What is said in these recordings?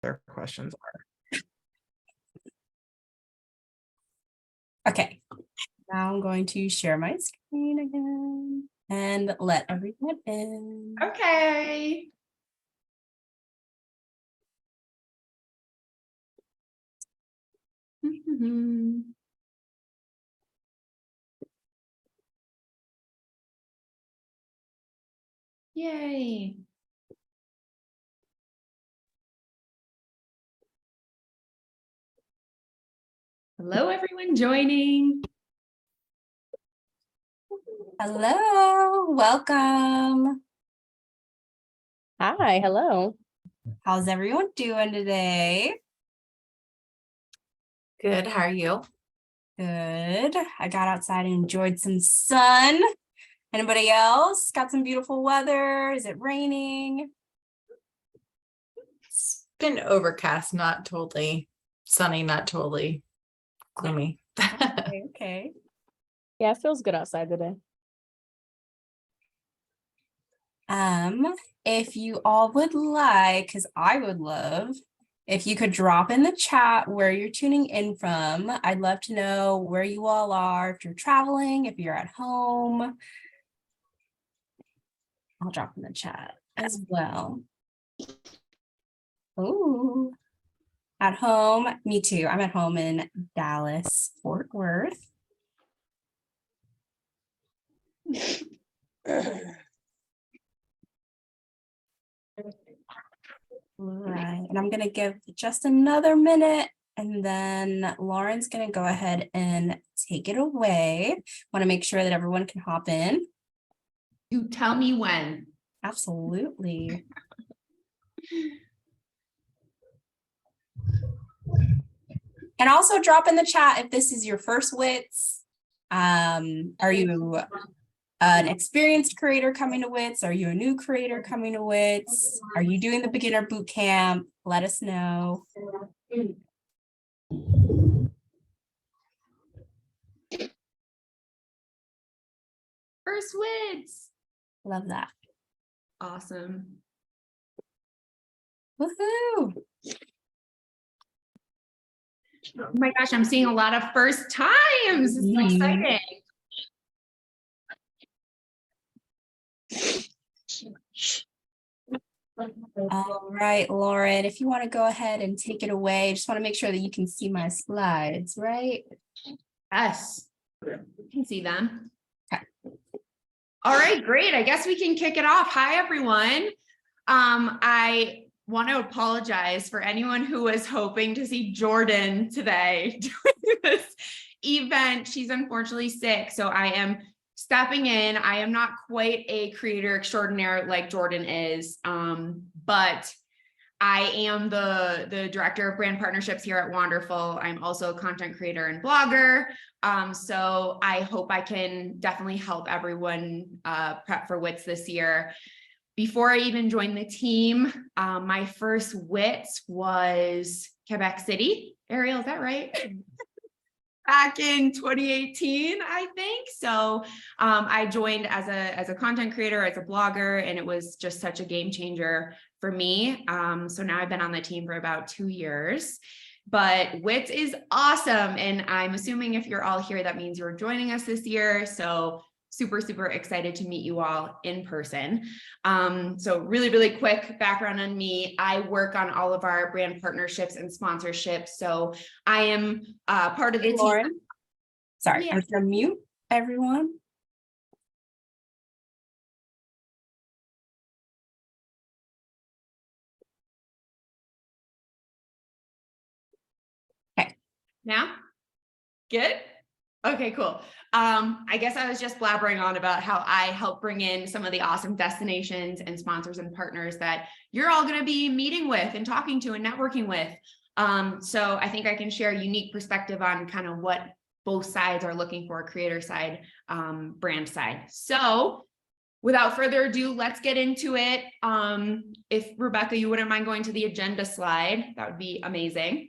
their questions are. Okay, now I'm going to share my screen again and let everyone in. Okay. Yay. Hello, everyone joining. Hello, welcome. Hi, hello. How's everyone doing today? Good. How are you? Good. I got outside and enjoyed some sun. Anybody else got some beautiful weather? Is it raining? It's been overcast, not totally sunny, not totally gloomy. Okay. Yeah, it feels good outside today. If you all would like, because I would love, if you could drop in the chat where you're tuning in from. I'd love to know where you all are, if you're traveling, if you're at home. I'll drop in the chat as well. Oh, at home, me too. I'm at home in Dallas, Fort Worth. Right, and I'm gonna give just another minute and then Lauren's gonna go ahead and take it away. Want to make sure that everyone can hop in. You tell me when. Absolutely. And also drop in the chat if this is your first WITS. Are you an experienced creator coming to WITS? Are you a new creator coming to WITS? Are you doing the beginner boot camp? Let us know. First WITS. Love that. Awesome. Woohoo! Oh my gosh, I'm seeing a lot of first times. This is exciting. All right, Lauren, if you want to go ahead and take it away, just want to make sure that you can see my slides, right? Yes, you can see them. Okay. All right, great. I guess we can kick it off. Hi, everyone. I want to apologize for anyone who was hoping to see Jordan today during this event. She's unfortunately sick, so I am stepping in. I am not quite a creator extraordinaire like Jordan is, but I am the director of brand partnerships here at Wonderful. I'm also a content creator and blogger. So I hope I can definitely help everyone prep for WITS this year. Before I even joined the team, my first WITS was Quebec City. Ariel, is that right? Back in 2018, I think. So I joined as a content creator, as a blogger, and it was just such a game changer for me. So now I've been on the team for about 2 years. But WITS is awesome. And I'm assuming if you're all here, that means you're joining us this year. So super, super excited to meet you all in person. So really, really quick background on me. I work on all of our brand partnerships and sponsorships. So I am part of the Lauren. team. Sorry, Yeah. I'm gonna mute everyone. Okay. Now? Good? Okay, cool. I guess I was just blabbering on about how I help bring in some of the awesome destinations and sponsors and partners that you're all going to be meeting with and talking to and networking with. So I think I can share a unique perspective on kind of what both sides are looking for, creator side, brand side. So without further ado, let's get into it. If Rebecca, you wouldn't mind going to the agenda slide, that would be amazing.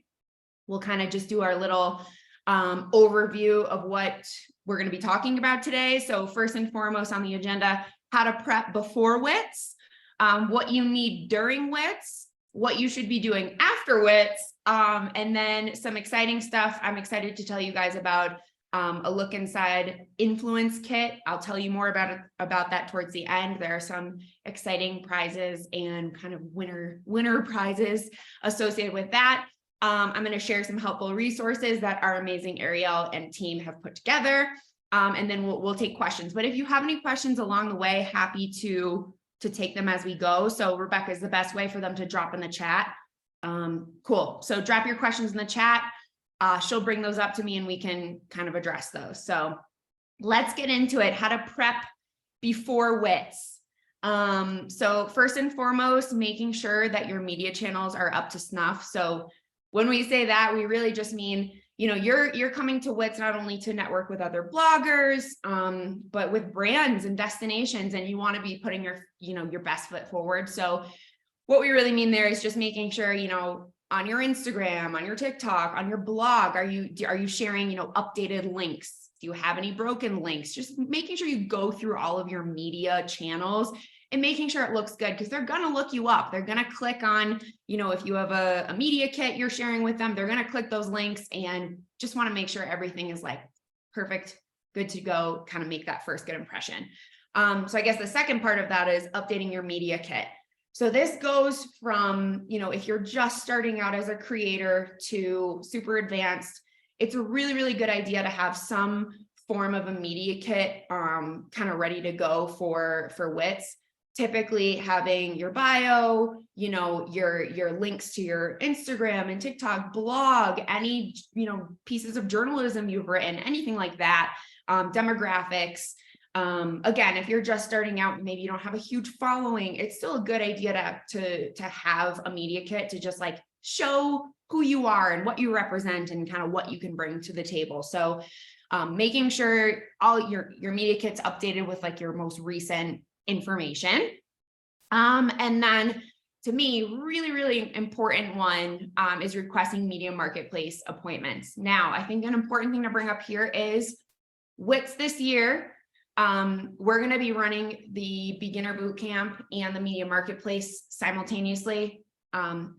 We'll kind of just do our little overview of what we're going to be talking about today. So first and foremost on the agenda, how to prep before WITS, what you need during WITS, what you should be doing after WITS, and then some exciting stuff. I'm excited to tell you guys about a look inside influence kit. I'll tell you more about that towards the end. There are some exciting prizes and kind of winner prizes associated with that. I'm going to share some helpful resources that our amazing Ariel and team have put together. And then we'll take questions. But if you have any questions along the way, happy to take them as we go. So Rebecca is the best way for them to drop in the chat. Cool. So drop your questions in the chat. She'll bring those up to me and we can kind of address those. So let's get into it. How to prep before WITS. So first and foremost, making sure that your media channels are up to snuff. So when we say that, we really just mean, you know, you're coming to WITS not only to network with other bloggers, but with brands and destinations, and you want to be putting your best foot forward. So what we really mean there is just making sure, you know, on your Instagram, on your TikTok, on your blog, are you sharing, you know, updated links? Do you have any broken links? Just making sure you go through all of your media channels and making sure it looks good, because they're going to look you up. They're going to click on, you know, if you have a media kit you're sharing with them, they're going to click those links, and just want to make sure everything is like perfect, good to go, kind of make that first good impression. So I guess the second part of that is updating your media kit. So this goes from, you know, if you're just starting out as a creator to super advanced, it's a really, really good idea to have some form of a media kit kind of ready to go for WITS. Typically having your bio, you know, your links to your Instagram and TikTok, blog, any, you know, pieces of journalism you've written, anything like that, demographics. Again, if you're just starting out, maybe you don't have a huge following, it's still a good idea to have a media kit to just like show who you are and what you represent and kind of what you can bring to the table. So making sure all your media kit's updated with like your most recent information. And then to me, really, really important one is requesting media marketplace appointments. Now, I think an important thing to bring up here is WITS this year. We're going to be running the beginner boot camp and the media marketplace simultaneously.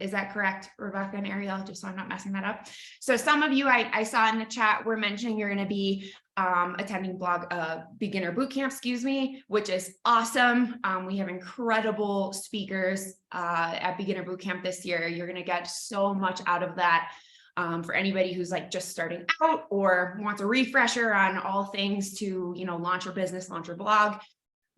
Is that correct, Rebecca and Ariel? Just so I'm not messing that up. So some of you I saw in the chat were mentioning you're going to be attending beginner boot camp, which is awesome. We have incredible speakers at beginner boot camp this year. You're going to get so much out of that. For anybody who's like just starting out or wants a refresher on all things to, you know, launch your business, launch your blog.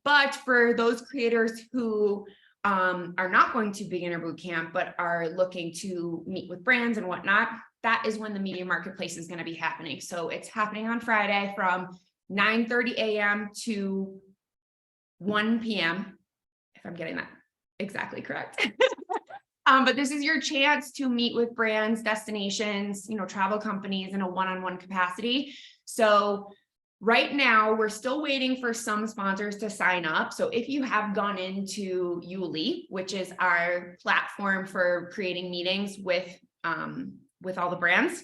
But for those creators who are not going to beginner boot camp, but are looking to meet with brands and whatnot, that is when the media marketplace is going to be happening. So it's happening on Friday from 9:30 a.m. to 1 p.m. if I'm getting that exactly correct. But this is your chance to meet with brands, destinations, you know, travel companies in a one-on-one capacity. So right now, we're still waiting for some sponsors to sign up. So if you have gone into Yuli, which is our platform for creating meetings with all the brands,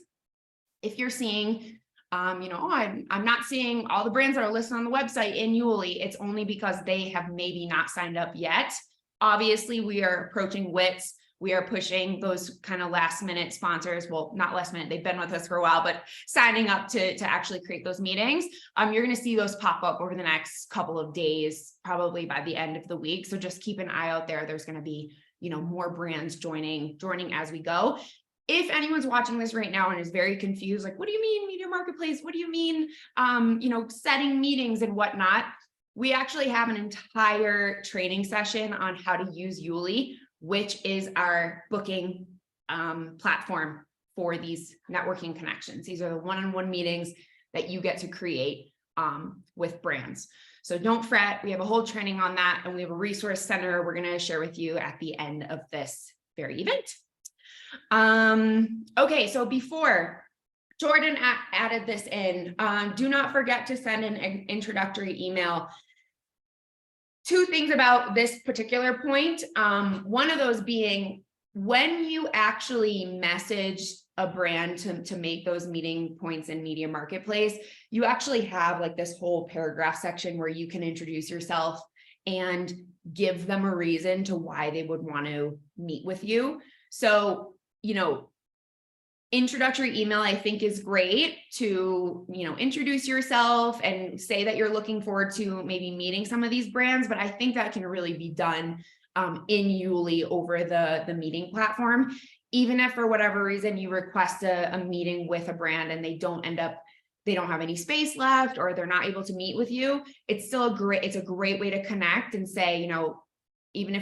if you're seeing, you know, I'm not seeing all the brands that are listed on the website in Yuli, it's only because they have maybe not signed up yet. Obviously, we are approaching WITS. We are pushing those kind of last minute sponsors. Well, not last minute, they've been with us for a while, but signing up to actually create those meetings. You're going to see those pop up over the next couple of days, probably by the end of the week. So just keep an eye out there. There's going to be, you know, more brands joining as we go. If anyone's watching this right now and is very confused, like, what do you mean media marketplace? What do you mean, you know, setting meetings and whatnot? We actually have an entire training session on how to use Yuli, which is our booking platform for these networking connections. These are the one-on-one meetings that you get to create with brands. So don't fret, we have a whole training on that, and we have a resource center we're gonna share with you at the end of this very event. Okay, so before Jordan added this in, do not forget to send an introductory email. Two things about this particular point. One of those being when you actually message a brand to make those meeting points in media marketplace, you actually have like this whole paragraph section where you can introduce yourself and give them a reason to why they would want to meet with you. So, introductory email, I think, is great to, introduce yourself and say that you're looking forward to maybe meeting some of these brands, but I think that can really be done in Yuli over the meeting platform. Even if for whatever reason you request a meeting with a brand and they don't have any space left, or they're not able to meet with you, it's a great way to connect and say, even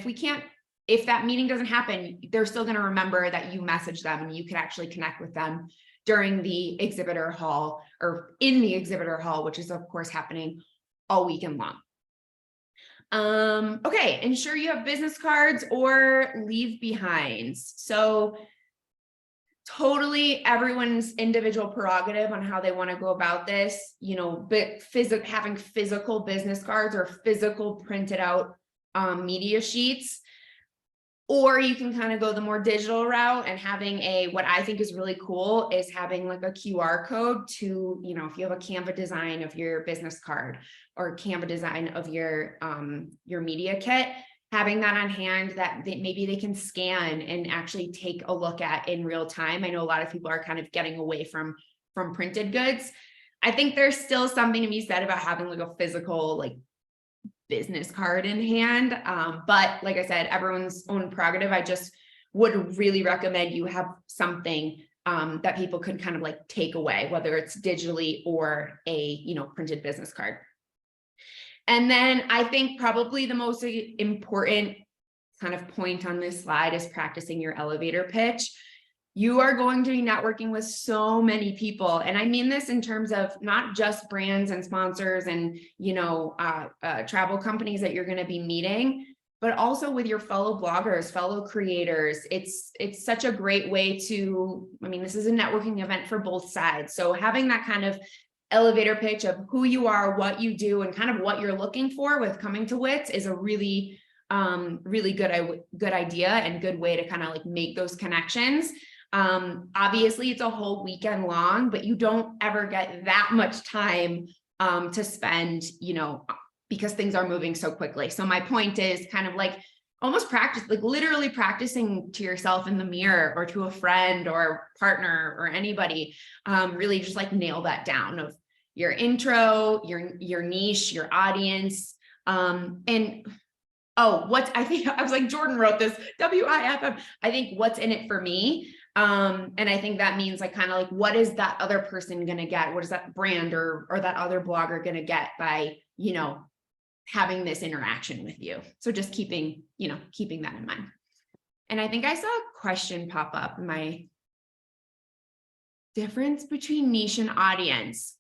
if that meeting doesn't happen, they're still going to remember that you messaged them, and you can actually connect with them during the exhibitor hall, or in the exhibitor hall, which is of course happening all weekend long. Okay, ensure you have business cards or leave behinds. So totally everyone's individual prerogative on how they want to go about this, but having physical business cards or physical printed out media sheets. Or you can kind of go the more digital route and having what I think is really cool is having like a QR code to, if you have a Canva design of your business card or a Canva design of your media kit, having that on hand that maybe they can scan and actually take a look at in real time. I know a lot of people are kind of getting away from printed goods. I think there's still something to be said about having like a physical, like, business card in hand. But like I said, everyone's own prerogative. I just would really recommend you have something that people could kind of like take away, whether it's digitally or a, printed business card. And then I think probably the most important kind of point on this slide is practicing your elevator pitch. You are going to be networking with so many people. And I mean this in terms of not just brands and sponsors and, travel companies that you're going to be meeting, but also with your fellow bloggers, fellow creators. It's such a great way to, this is a networking event for both sides. So having that kind of elevator pitch of who you are, what you do, and kind of what you're looking for with coming to WITS is a really good idea and good way to kind of like make those connections. Obviously it's a whole weekend long, but you don't ever get that much time to spend, because things are moving so quickly. So my point is kind of like almost practice, like literally practicing to yourself in the mirror or to a friend or partner or anybody, really just like nail that down of your intro, your niche, your audience, and I think I was like, Jordan wrote this, WIFM. I think what's in it for me. And I think that means like kind of like, what is that other person going to get? What is that brand or that other blogger going to get by, having this interaction with you? So just keeping that in mind. And I think I saw a question pop up. My difference between niche and audience.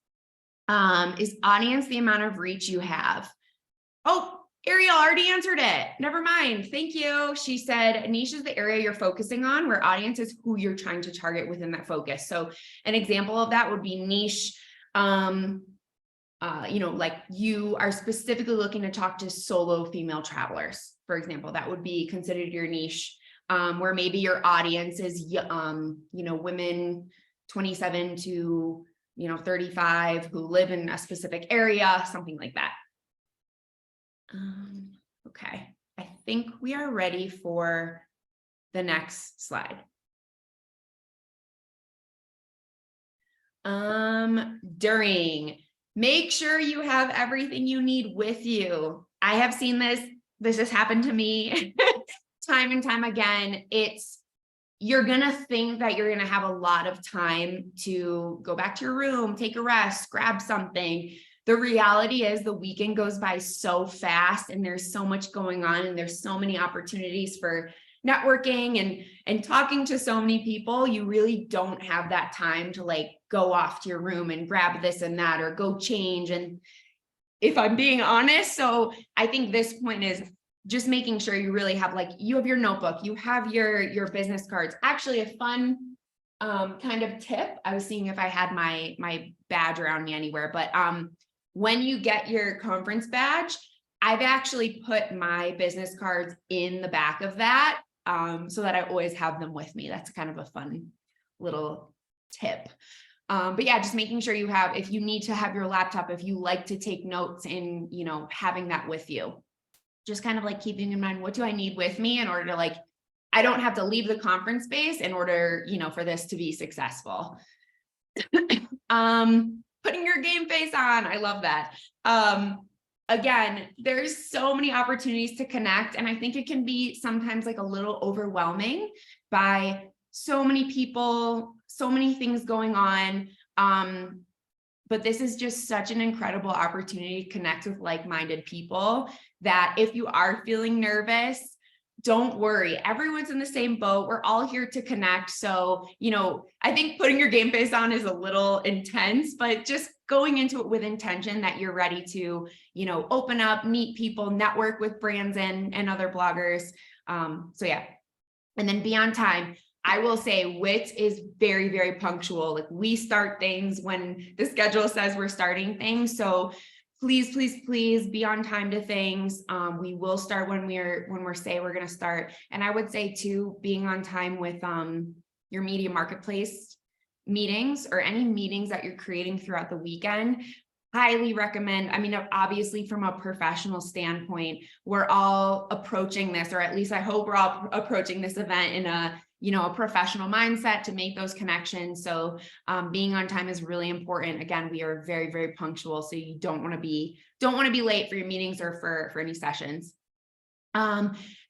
Is audience the amount of reach you have? Oh, Ariel already answered it. Never mind. Thank you. She said niche is the area you're focusing on, where audience is who you're trying to target within that focus. So an example of that would be niche. Like you are specifically looking to talk to solo female travelers, for example, that would be considered your niche, where maybe your audience is, women 27 to, 35 who live in a specific area, something like that. Okay, I think we are ready for the next slide. Make sure you have everything you need with you. I have seen this has happened to me time and time again. You're gonna think that you're gonna have a lot of time to go back to your room, take a rest, grab something. The reality is the weekend goes by so fast and there's so much going on and there's so many opportunities for networking and talking to so many people. You really don't have that time to like go off to your room and grab this and that or go change. And if I'm being honest, so I think this point is just making sure you really have you have your notebook, you have your business cards. Actually, a fun kind of tip. I was seeing if I had my badge around me anywhere, but when you get your conference badge, I've actually put my business cards in the back of that so that I always have them with me. That's kind of a fun little tip. But yeah, just making sure you have, if you need to have your laptop, if you like to take notes, and having that with you. just kind of like keeping in mind, what do I need with me in order to like, I don't have to leave the conference space in order, you know, for this to be successful. Putting your game face on. I love that. Again, there's so many opportunities to connect. And I think it can be sometimes like a little overwhelming by so many people, so many things going on. But this is just such an incredible opportunity to connect with like-minded people that if you are feeling nervous, don't worry. Everyone's in the same boat. We're all here to connect. So, you know, I think putting your game face on is a little intense, but just going into it with intention that you're ready to, you know, open up, meet people, network with brands and other bloggers. So yeah. And then be on time. I will say WITS is very, very punctual. Like we start things when the schedule says we're starting things. So please, please, please be on time to things. We will start when we're say we're going to start. And I would say too, being on time with your media marketplace meetings or any meetings that you're creating throughout the weekend. Highly recommend. I mean, obviously from a professional standpoint, we're all approaching this, or at least I hope we're all approaching this event in a, you know, a professional mindset to make those connections. So being on time is really important. Again, we are very, very punctual. So you don't want to be late for your meetings or for any sessions.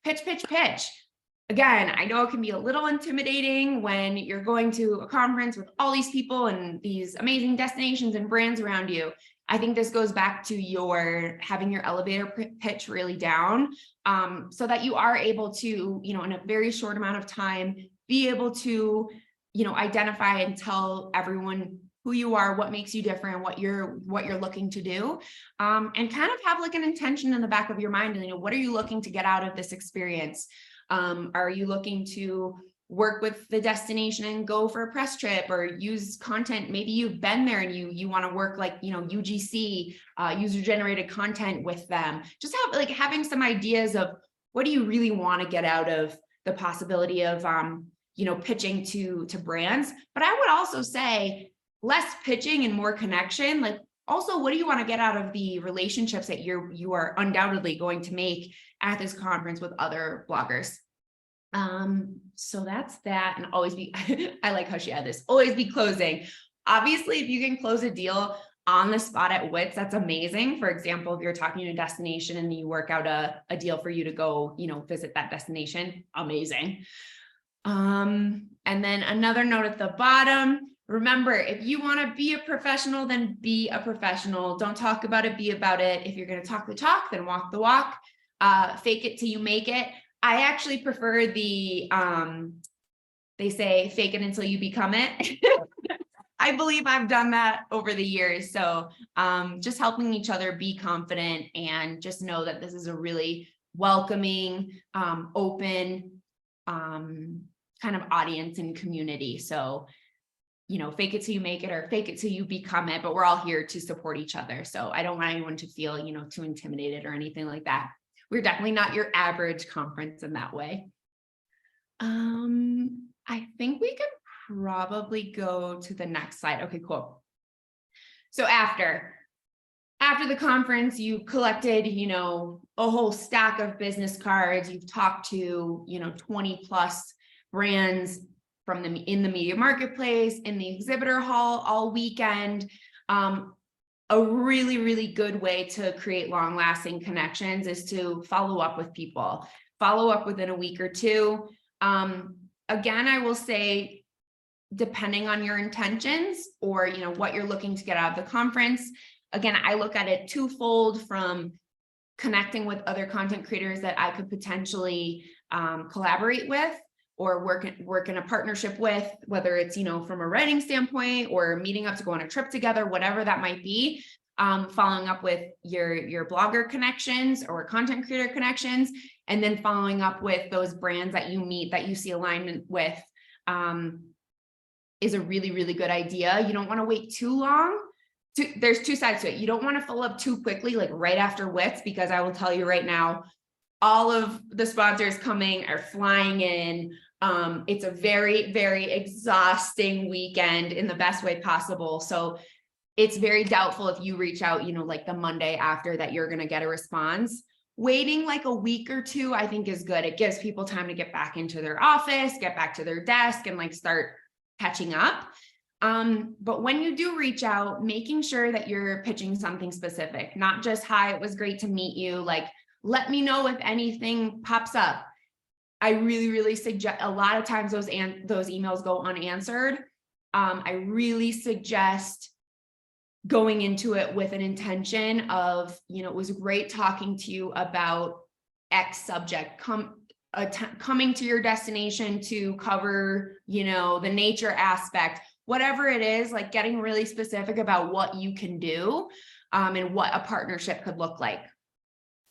Pitch. Again, I know it can be a little intimidating when you're going to a conference with all these people and these amazing destinations and brands around you. I think this goes back to having your elevator pitch really down, so that you are able to, you know, in a very short amount of time, be able to, you know, identify and tell everyone who you are, what makes you different, what you're looking to do, and kind of have like an intention in the back of your mind. And, you know, what are you looking to get out of this experience? Are you looking to work with the destination and go for a press trip or use content? Maybe you've been there and you want to work like, you know, UGC, user generated content with them. Just having some ideas of what do you really want to get out of the possibility of, you know, pitching to brands. But I would also say less pitching and more connection. Like also, what do you want to get out of the relationships that you are undoubtedly going to make at this conference with other bloggers? So that's that. And always be, I like how she had this, always be closing. Obviously, if you can close a deal on the spot at WITS, that's amazing. For example, if you're talking to a destination and you work out a deal for you to go, you know, visit that destination, amazing. And then another note at the bottom, remember, if you want to be a professional, then be a professional. Don't talk about it, be about it. If you're going to talk the talk, then walk the walk. Fake it till you make it. I actually prefer the, they say fake it until you become it. I believe I've done that over the years. So just helping each other be confident and just know that this is a really welcoming, open kind of audience and community. So, you know, fake it till you make it or fake it till you become it, but we're all here to support each other. So I don't want anyone to feel, you know, too intimidated or anything like that. We're definitely not your average conference in that way. I think we can probably go to the next slide. Okay, cool. So after the conference, you collected, you know, a whole stack of business cards. You've talked to, you know, 20 plus brands from in the media marketplace, in the exhibitor hall all weekend. A really, really good way to create long-lasting connections is to follow up with people. Follow up within a week or two. Again, I will say, depending on your intentions or, you know, what you're looking to get out of the conference. Again, I look at it twofold, from connecting with other content creators that I could potentially collaborate with or work in a partnership with, whether it's, you know, from a writing standpoint or meeting up to go on a trip together, whatever that might be. Following up with your blogger connections or content creator connections, and then following up with those brands that you meet that you see alignment with is a really, really good idea. You don't want to wait too long. There's two sides to it. You don't want to fill up too quickly, like right after WITS, because I will tell you right now, all of the sponsors coming are flying in. It's a very, very exhausting weekend in the best way possible. So it's very doubtful if you reach out, you know, like the Monday after that, you're going to get a response. waiting like a week or two, I think is good. It gives people time to get back into their office, get back to their desk, and like start catching up. But when you do reach out, making sure that you're pitching something specific, not just, hi, it was great to meet you. Like, let me know if anything pops up. I really suggest, a lot of times those emails go unanswered. I really suggest going into it with an intention of, it was great talking to you about X subject, coming to your destination to cover, the nature aspect, whatever it is, like getting really specific about what you can do, and what a partnership could look like.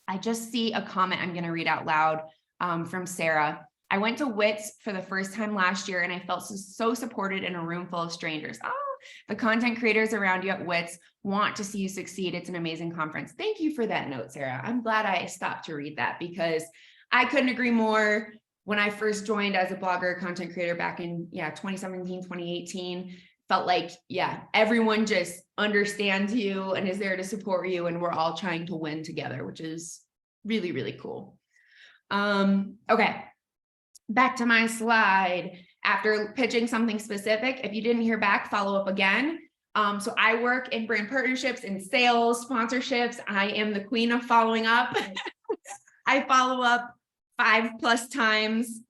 I just see a comment I'm going to read out loud, from Sarah. I went to WITS for the first time last year and I felt so supported in a room full of strangers. Oh, the content creators around you at WITS want to see you succeed. It's an amazing conference. Thank you for that note, Sarah. I'm glad I stopped to read that because I couldn't agree more. When I first joined as a blogger, content creator back in 2017, 2018, felt like, everyone just understands you and is there to support you. And we're all trying to win together, which is really cool. Okay. Back to my slide. After pitching something specific, if you didn't hear back, follow up again. So I work in brand partnerships and sales, sponsorships. I am the queen of following up. I follow up 5+ times,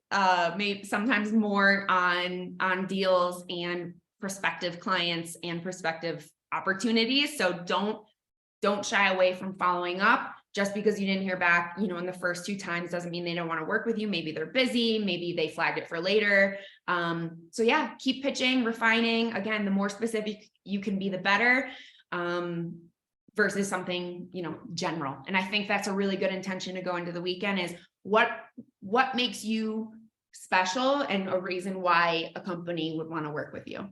maybe sometimes more on deals and prospective clients and prospective opportunities. So don't shy away from following up. Just because you didn't hear back, in the first 2 times doesn't mean they don't want to work with you. Maybe they're busy, maybe they flagged it for later. So keep pitching, refining. Again, the more specific you can be, the better, versus something, general. And I think that's a really good intention to go into the weekend is what makes you special and a reason why a company would want to work with you.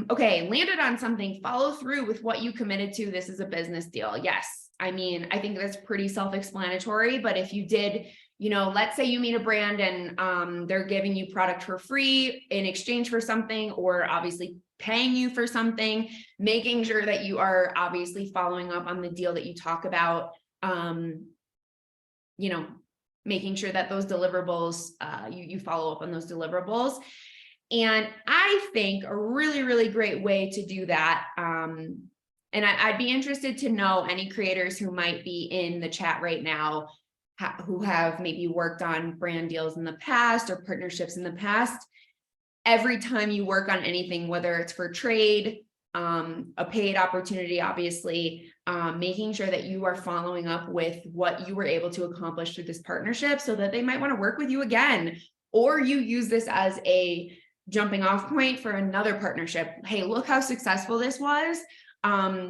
Okay, landed on something, follow through with what you committed to. This is a business deal. Yes. I mean, I think that's pretty self-explanatory, but if you did, let's say you meet a brand and they're giving you product for free in exchange for something, or obviously paying you for something, making sure that you are obviously following up on the deal that you talk about, making sure that those deliverables, you follow up on those deliverables. And I think a really great way to do that, and I'd be interested to know any creators who might be in the chat right now, who have maybe worked on brand deals in the past or partnerships in the past. Every time you work on anything, whether it's for trade, a paid opportunity, obviously, making sure that you are following up with what you were able to accomplish through this partnership so that they might want to work with you again, or you use this as a jumping off point for another partnership. Hey, look how successful this was.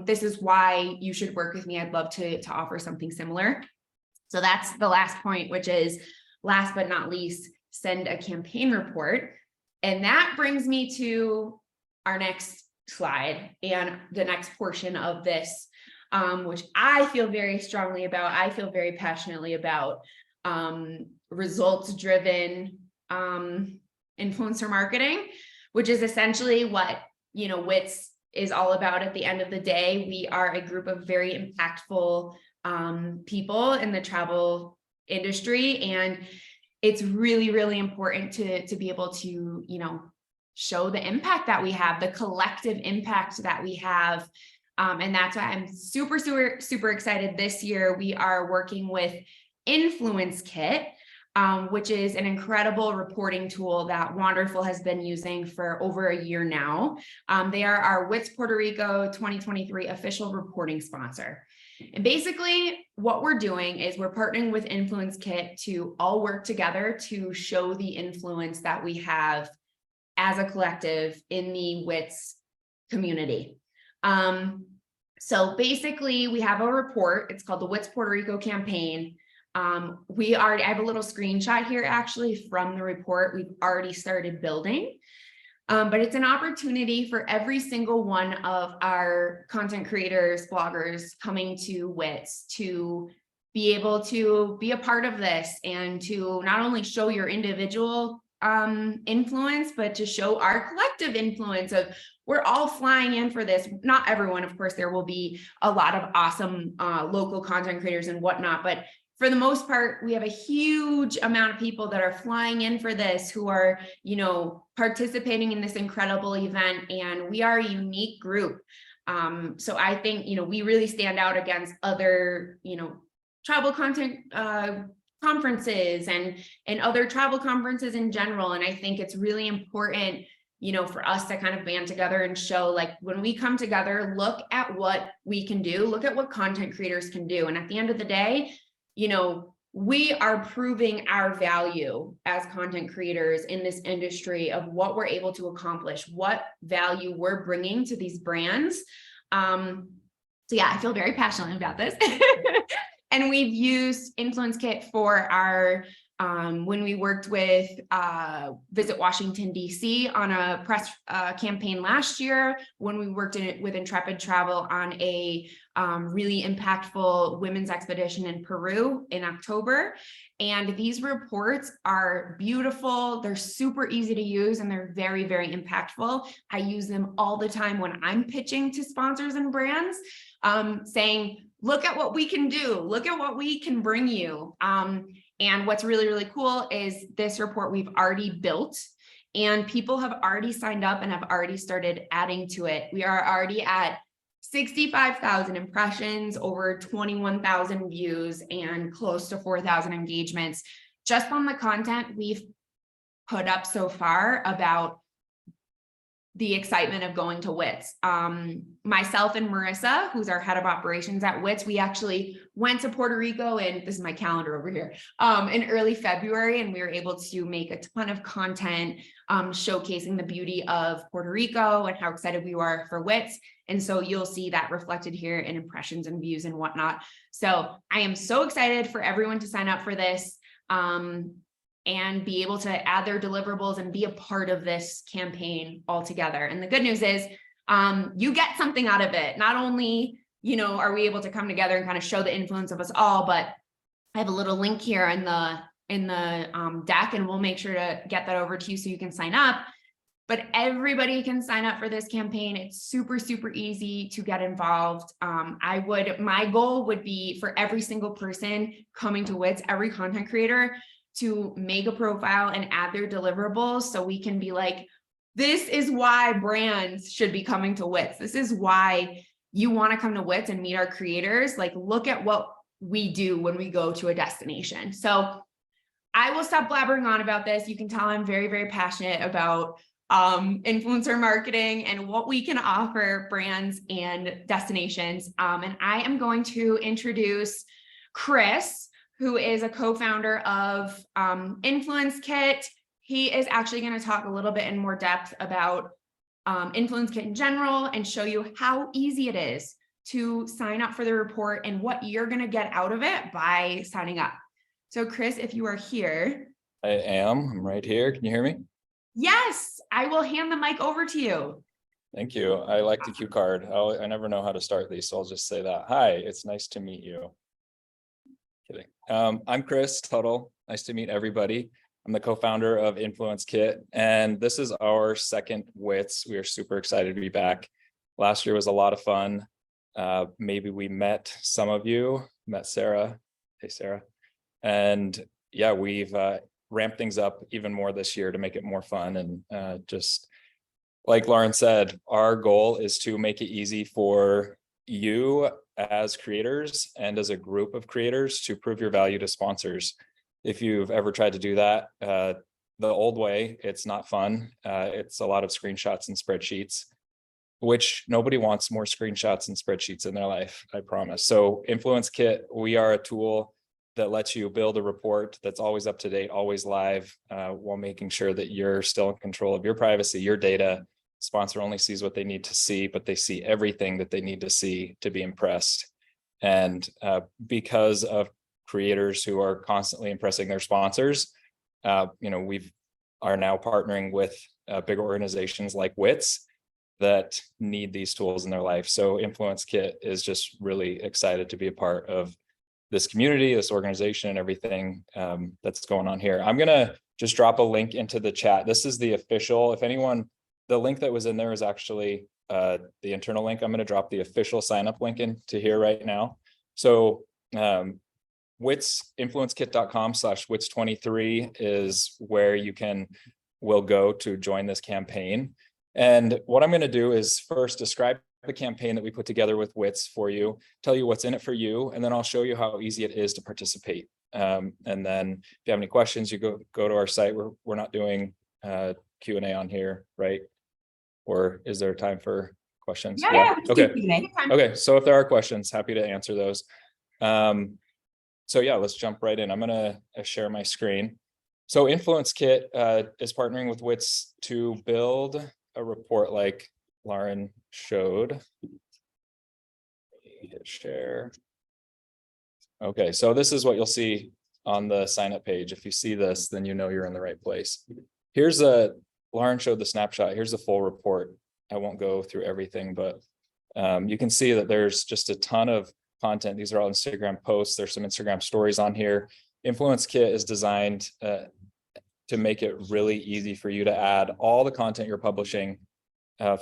This is why you should work with me. I'd love to offer something similar. So that's the last point, which is last but not least, send a campaign report. And that brings me to our next slide and the next portion of this, which I feel very strongly about. I feel very passionately about, results-driven, influencer marketing, which is essentially what, WITS is all about. At the end of the day, we are a group of very impactful people in the travel industry. And it's really important to be able to, show the impact that we have, the collective impact that we have. And that's why I'm super excited. This year, we are working with Influence Kit, which is an incredible reporting tool that Wonderful has been using for over a year now. They are our WITS Puerto Rico 2023 official reporting sponsor. And basically what we're doing is we're partnering with Influence Kit to all work together to show the influence that we have as a collective in the WITS community. So basically we have a report. It's called the WITS Puerto Rico campaign. I have a little screenshot here actually from the report we've already started building, but it's an opportunity for every single one of our content creators, bloggers coming to WITS to be able to be a part of this and to not only show your individual influence, but to show our collective influence of we're all flying in for this. Not everyone, of course, there will be a lot of awesome local content creators and whatnot, but for the most part, we have a huge amount of people that are flying in for this, who are, you know, participating in this incredible event, and we are a unique group. So I think, you know, we really stand out against other, you know, travel content conferences and other travel conferences in general. And I think it's really important, you know, for us to kind of band together and show, like, when we come together, look at what we can do, look at what content creators can do. And at the end of the day, you know, we are proving our value as content creators in this industry of what we're able to accomplish, what value we're bringing to these brands. So yeah, I feel very passionate about this. And we've used Influence Kit for our, when we worked with Visit Washington, D.C. on a press campaign last year, when we worked with Intrepid Travel on a really impactful women's expedition in Peru in October. And these reports are beautiful. They're super easy to use, and they're very, very impactful. I use them all the time when I'm pitching to sponsors and brands, saying, look at what we can do. Look at what we can bring you. And what's really, really cool is this report we've already built, and people have already signed up and have already started adding to it. We are already at 65,000 impressions, over 21,000 views, and close to 4,000 engagements just on the content we've put up so far about the excitement of going to WITS. Myself and Marissa, who's our head of operations at WITS, we actually went to Puerto Rico, and this is my calendar over here, in early February, and we were able to make a ton of content showcasing the beauty of Puerto Rico and how excited we were for WITS. And so you'll see that reflected here in impressions and views and whatnot. So I am so excited for everyone to sign up for this. And be able to add their deliverables and be a part of this campaign altogether. And the good news is you get something out of it. Not only, you know, are we able to come together and kind of show the influence of us all, but I have a little link here in the deck, and we'll make sure to get that over to you so you can sign up. But everybody can sign up for this campaign. It's super, super easy to get involved. My goal would be for every single person coming to WITS, every content creator, to make a profile and add their deliverables, so we can be like, this is why brands should be coming to WITS. This is why you want to come to WITS and meet our creators. Like, look at what we do when we go to a destination. So I will stop blabbering on about this. You can tell I'm very, very passionate about influencer marketing and what we can offer brands and destinations. And I am going to introduce Chris, who is a co-founder of Influence Kit. He is actually going to talk a little bit in more depth about Influence Kit in general and show you how easy it is to sign up for the report and what you're going to get out of it by signing up. So Chris, if you are here. I am. I'm right here. Can you hear me? Yes, I will hand the mic over to you. Thank you. I like the cue card. I never know how to start these, so I'll just say that. Hi, it's nice to meet you. Kidding. I'm Chris Tuttle. Nice to meet everybody. I'm the co-founder of Influence Kit, and this is our second WITS. We are super excited to be back. Last year was a lot of fun. Maybe we met some of you, met Sarah. Hey, Sarah. And yeah, we've ramped things up even more this year to make it more fun. And just like Lauren said, our goal is to make it easy for you as creators and as a group of creators to prove your value to sponsors. If you've ever tried to do that the old way, it's not fun. It's a lot of screenshots and spreadsheets, which nobody wants more screenshots and spreadsheets in their life, I promise. So Influence Kit, we are a tool that lets you build a report that's always up to date, always live, while making sure that you're still in control of your privacy, your data. Sponsor only sees what they need to see, but they see everything that they need to see to be impressed. And because of creators who are constantly impressing their sponsors, we are now partnering with big organizations like WITS that need these tools in their life. So Influence Kit is just really excited to be a part of this community, this organization, and everything that's going on here. I'm gonna just drop a link into the chat. This is the official, if anyone, the link that was in there is actually the internal link. I'm gonna drop the official sign up link into here right now. So witsinfluencekit.com/wits23 is where you will go to join this campaign. And what I'm going to do is first describe the campaign that we put together with WITS for you, tell you what's in it for you, and then I'll show you how easy it is to participate. And then if you have any questions, you go to our site. We're not doing Q&A on here, right? Or is there time for questions? Yeah. Okay. Okay. So if there are questions, happy to answer those. So yeah, let's jump right in. I'm going to share my screen. So Influence Kit is partnering with WITS to build a report like Lauren showed. Hit share. Okay, so this is what you'll see on the sign up page. If you see this, then you know you're in the right place. Lauren showed the snapshot. Here's the full report. I won't go through everything, but you can see that there's just a ton of content. These are all Instagram posts. There's some Instagram stories on here. Influence Kit is designed to make it really easy for you to add all the content you're publishing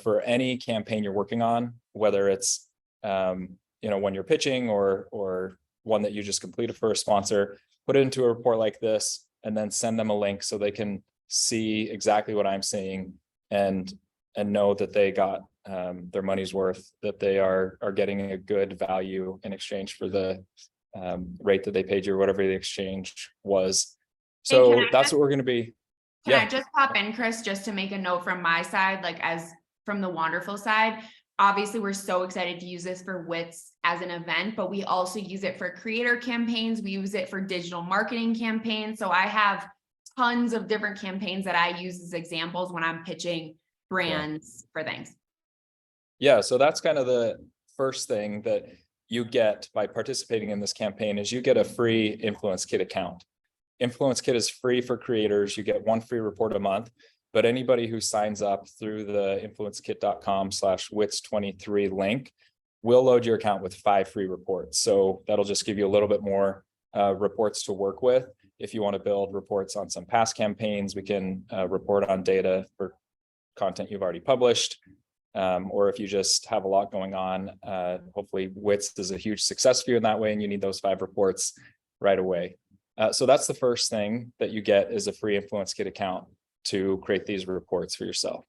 for any campaign you're working on, whether it's when you're pitching or one that you just completed for a sponsor. Put it into a report like this and then send them a link so they can see exactly what I'm seeing and know that they got their money's worth, that they are getting a good value in exchange for the rate that they paid you or whatever the exchange was. So that's what we're going to be. Can I just pop in, Chris, just to make a note from my side, like as from the Wonderful side, obviously we're so excited to use this for WITS as an event, but we also use it for creator campaigns. We use it for digital marketing campaigns. So I have tons of different campaigns that I use as examples when I'm pitching brands for things. Yeah, so that's kind of the first thing that you get by participating in this campaign is you get a free Influence Kit account. Influence Kit is free for creators. You get one free report a month, but anybody who signs up through the influencekit.com/wits23 link will load your account with 5 free reports. So that'll just give you a little bit more reports to work with. If you want to build reports on some past campaigns, we can report on data for content you've already published. Or if you just have a lot going on, hopefully WITS is a huge success for you in that way, and you need those 5 reports right away. So that's the first thing that you get is a free Influence Kit account to create these reports for yourself.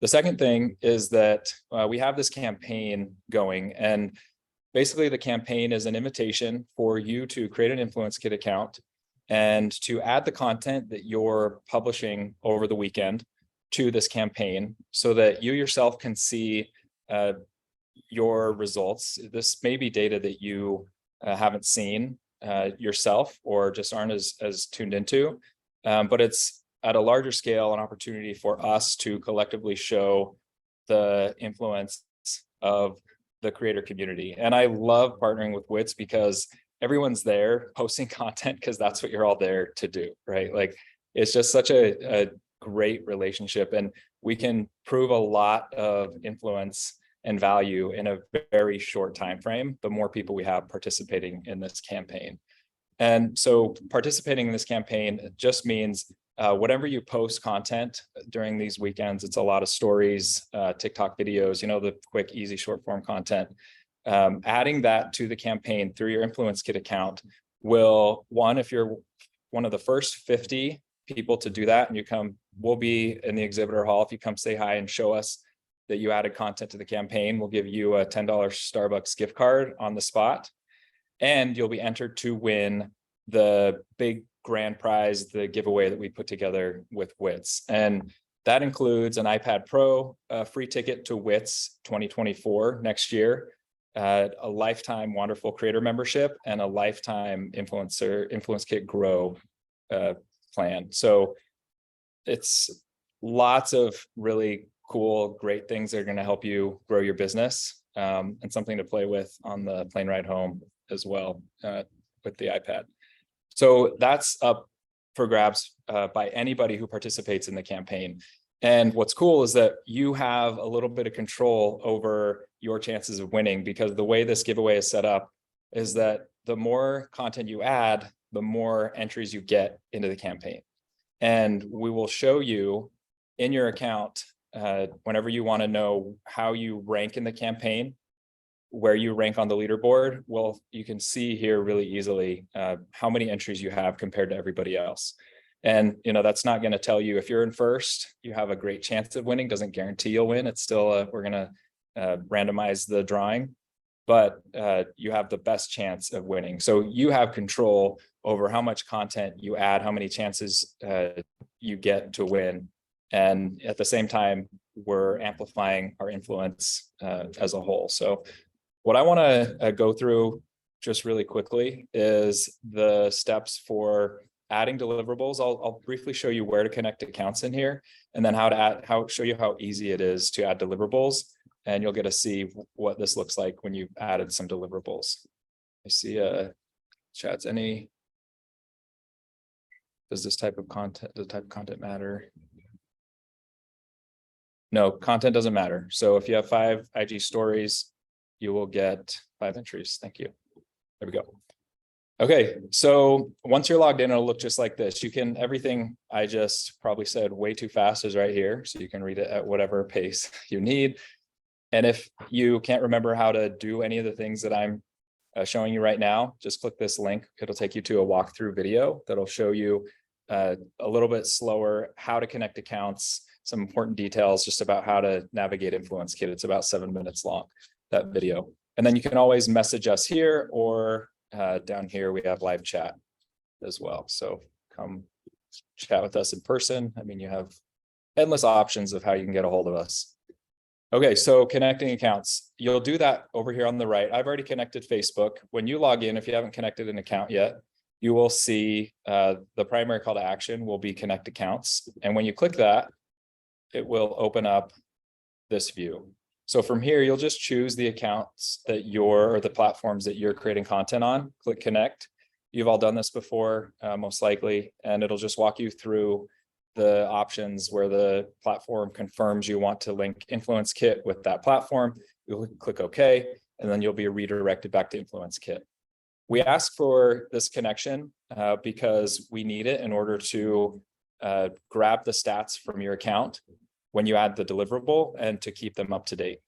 The second thing is that we have this campaign going, and basically the campaign is an invitation for you to create an Influence Kit account and to add the content that you're publishing over the weekend to this campaign so that you yourself can see your results. This may be data that you haven't seen yourself or just aren't as tuned into, but it's at a larger scale an opportunity for us to collectively show the influence of the creator community. And I love partnering with WITS because everyone's there posting content because that's what you're all there to do, right? Like it's just such a great relationship, and we can prove a lot of influence and value in a very short time frame the more people we have participating in this campaign. And so participating in this campaign just means whatever you post content during these weekends, it's a lot of stories, TikTok videos, the quick, easy, short form content. Adding that to the campaign through your Influence Kit account will, if you're one of the first 50 people to do that, and we'll be in the exhibitor hall. If you come say hi and show us that you added content to the campaign, we'll give you a $10 Starbucks gift card on the spot, and you'll be entered to win the big grand prize, the giveaway that we put together with WITS. And that includes an iPad Pro, a free ticket to WITS 2024 next year, a lifetime Wonderful Creator membership, and a lifetime Influence Kit Grow plan. So it's lots of really cool, great things that are going to help you grow your business, and something to play with on the plane ride home as well with the iPad. So that's up for grabs by anybody who participates in the campaign. And what's cool is that you have a little bit of control over your chances of winning, because the way this giveaway is set up is that the more content you add, the more entries you get into the campaign. And we will show you in your account, whenever you want to know how you rank in the campaign, where you rank on the leaderboard, well, you can see here really easily how many entries you have compared to everybody else. And, that's not going to tell you if you're in first, you have a great chance of winning, doesn't guarantee you'll win. It's still, we're going to randomize the drawing, but you have the best chance of winning. So you have control over how much content you add, how many chances you get to win. And at the same time, we're amplifying our influence as a whole. So what I want to go through just really quickly is the steps for adding deliverables. I'll briefly show you where to connect accounts in here, and then show you how easy it is to add deliverables. And you'll get to see what this looks like when you've added some deliverables. I see chats. Does this type of content matter? No, content doesn't matter. So if you have 5 IG stories, you will get 5 entries. Thank you. There we go. Okay, so once you're logged in, it'll look just like this. Everything I just probably said way too fast is right here. So you can read it at whatever pace you need. And if you can't remember how to do any of the things that I'm showing you right now, just click this link. It'll take you to a walkthrough video that'll show you a little bit slower how to connect accounts, some important details just about how to navigate Influence Kit. It's about 7 minutes long, that video. And then you can always message us here, or down here we have live chat as well. So come chat with us in person. I mean, you have endless options of how you can get a hold of us. Okay, so connecting accounts. You'll do that over here on the right. I've already connected Facebook. When you log in, if you haven't connected an account yet, you will see the primary call to action will be connect accounts. And when you click that, it will open up this view. So from here, you'll just choose the accounts that or the platforms that you're creating content on, click connect. You've all done this before, most likely, and it'll just walk you through the options where the platform confirms you want to link Influence Kit with that platform. You'll click OK, and then you'll be redirected back to Influence Kit. We ask for this connection because we need it in order to grab the stats from your account when you add the deliverable and to keep them up to date.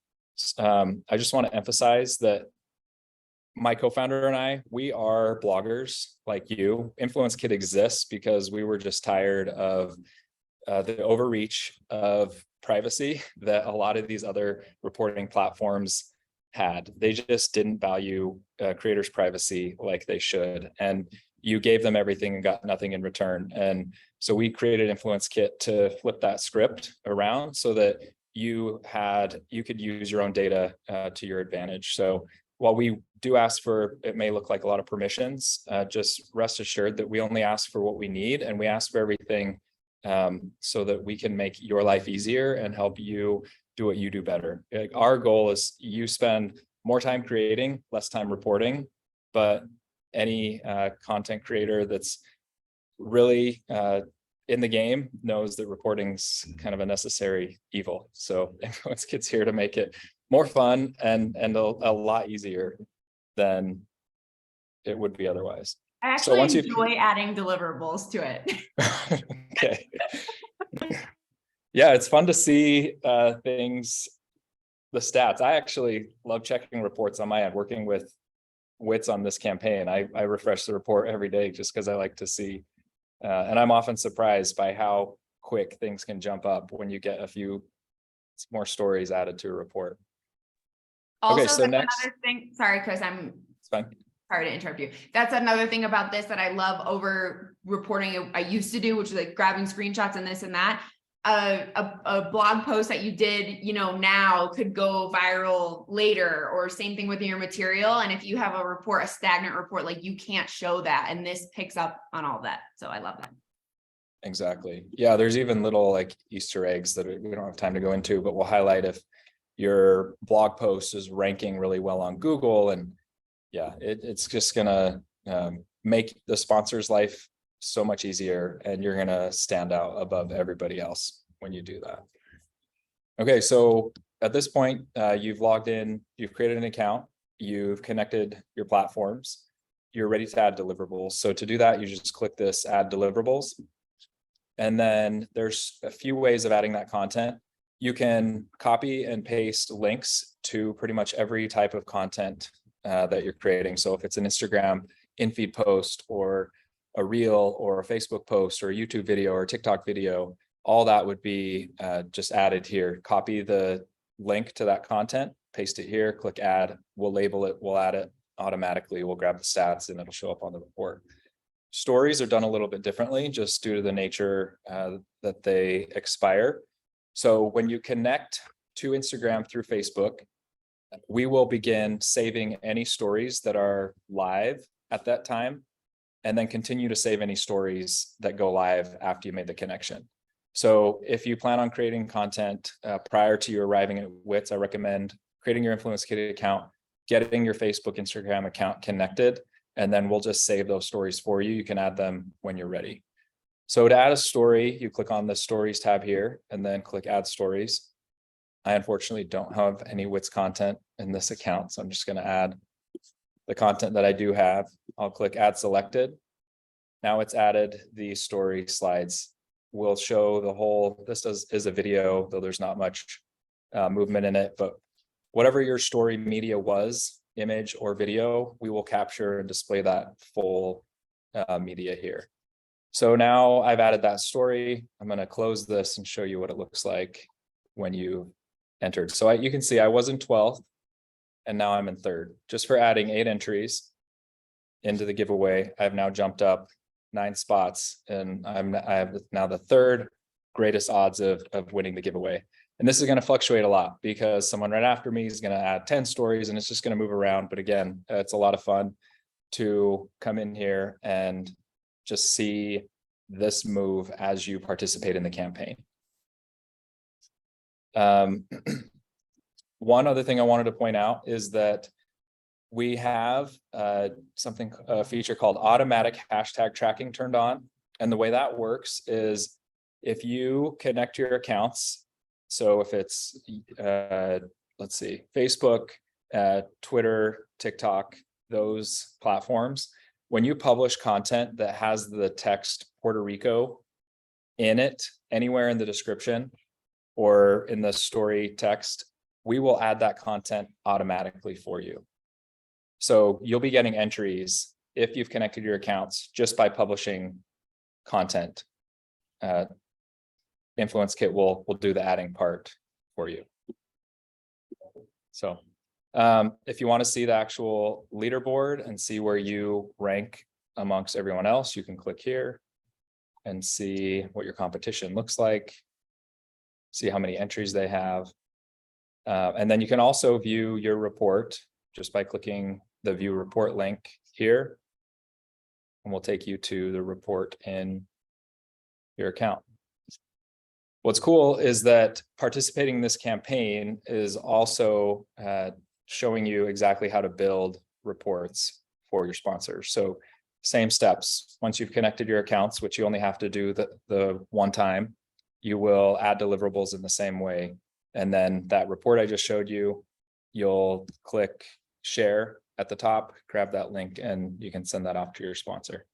I just want to emphasize that my co-founder and I, we are bloggers like you. Influence Kit exists because we were just tired of the overreach of privacy that a lot of these other reporting platforms had. They just didn't value creators' privacy like they should. And you gave them everything and got nothing in return. And so we created Influence Kit to flip that script around so that you could use your own data to your advantage. So while we do ask for, it may look like a lot of permissions, just rest assured that we only ask for what we need, and we ask for everything so that we can make your life easier and help you do what you do better. Our goal is you spend more time creating, less time reporting, but any content creator that's really in the game knows that reporting's kind of a necessary evil. So Influence Kit's here to make it more fun and a lot easier than it would be otherwise. I actually So enjoy adding deliverables to it. Okay. Yeah, it's fun to see things, the stats. I actually love checking reports on my end, working with WITS on this campaign. I refresh the report every day just because I like to see, and I'm often surprised by how quick things can jump up when you get a few more stories added to a report. Also, okay, so next, another thing, sorry, Chris, it's fine. Sorry to interrupt you. That's another thing about this that I love over reporting. I used to do, which is like grabbing screenshots and this and that. A blog post that you did, now could go viral later, or same thing with your material. And if you have a stagnant report, like you can't show that. And this picks up on all that. So I love that. Exactly. Yeah, there's even little like Easter eggs that we don't have time to go into, but we'll highlight if your blog post is ranking really well on Google. And yeah, it's just gonna make the sponsor's life so much easier, and you're gonna stand out above everybody else when you do that. Okay, so at this point, you've logged in, you've created an account, you've connected your platforms. you're ready to add deliverables. So to do that, you just click this add deliverables. And then there's a few ways of adding that content. You can copy and paste links to pretty much every type of content that you're creating. So if it's an Instagram in-feed post or a reel or a Facebook post or a YouTube video or a TikTok video, all that would be just added here. Copy the link to that content, paste it here, click add, we'll label it, we'll add it automatically. We'll grab the stats and it'll show up on the report. Stories are done a little bit differently just due to the nature that they expire. So when you connect to Instagram through Facebook, we will begin saving any stories that are live at that time, and then continue to save any stories that go live after you made the connection. So if you plan on creating content prior to you arriving at WITS, I recommend creating your Influence Kit account, getting your Facebook, Instagram account connected, and then we'll just save those stories for you. You can add them when you're ready. So to add a story, you click on the stories tab here and then click add stories. I unfortunately don't have any WITS content in this account, so I'm just going to add the content that I do have. I'll click add selected. Now it's added the story slides. We'll show the whole, this is a video, though there's not much movement in it, but whatever your story media was, image or video, we will capture and display that full media here. So now I've added that story. I'm going to close this and show you what it looks like when you entered. So you can see I was in 12th and now I'm in 3rd. Just for adding 8 entries into the giveaway, I've now jumped up 9 spots and I have now the 3rd greatest odds of winning the giveaway. And this is going to fluctuate a lot because someone right after me is going to add 10 stories and it's just going to move around. But again, it's a lot of fun to come in here and just see this move as you participate in the campaign. One other thing I wanted to point out is that we have a feature called automatic hashtag tracking turned on. And the way that works is if you connect your accounts, so if it's, let's see, Facebook, Twitter, TikTok, those platforms, when you publish content that has the text Puerto Rico in it, anywhere in the description or in the story text, we will add that content automatically for you. So you'll be getting entries if you've connected your accounts just by publishing content. Influence Kit will do the adding part for you. So if you want to see the actual leaderboard and see where you rank amongst everyone else, you can click here and see what your competition looks like, see how many entries they have. And then you can also view your report just by clicking the view report link here. And we'll take you to the report in your account. What's cool is that participating in this campaign is also showing you exactly how to build reports for your sponsors. So same steps. Once you've connected your accounts, which you only have to do the one time, you will add deliverables in the same way. And then that report I just showed you, you'll click share at the top, grab that link, and you can send that off to your sponsor.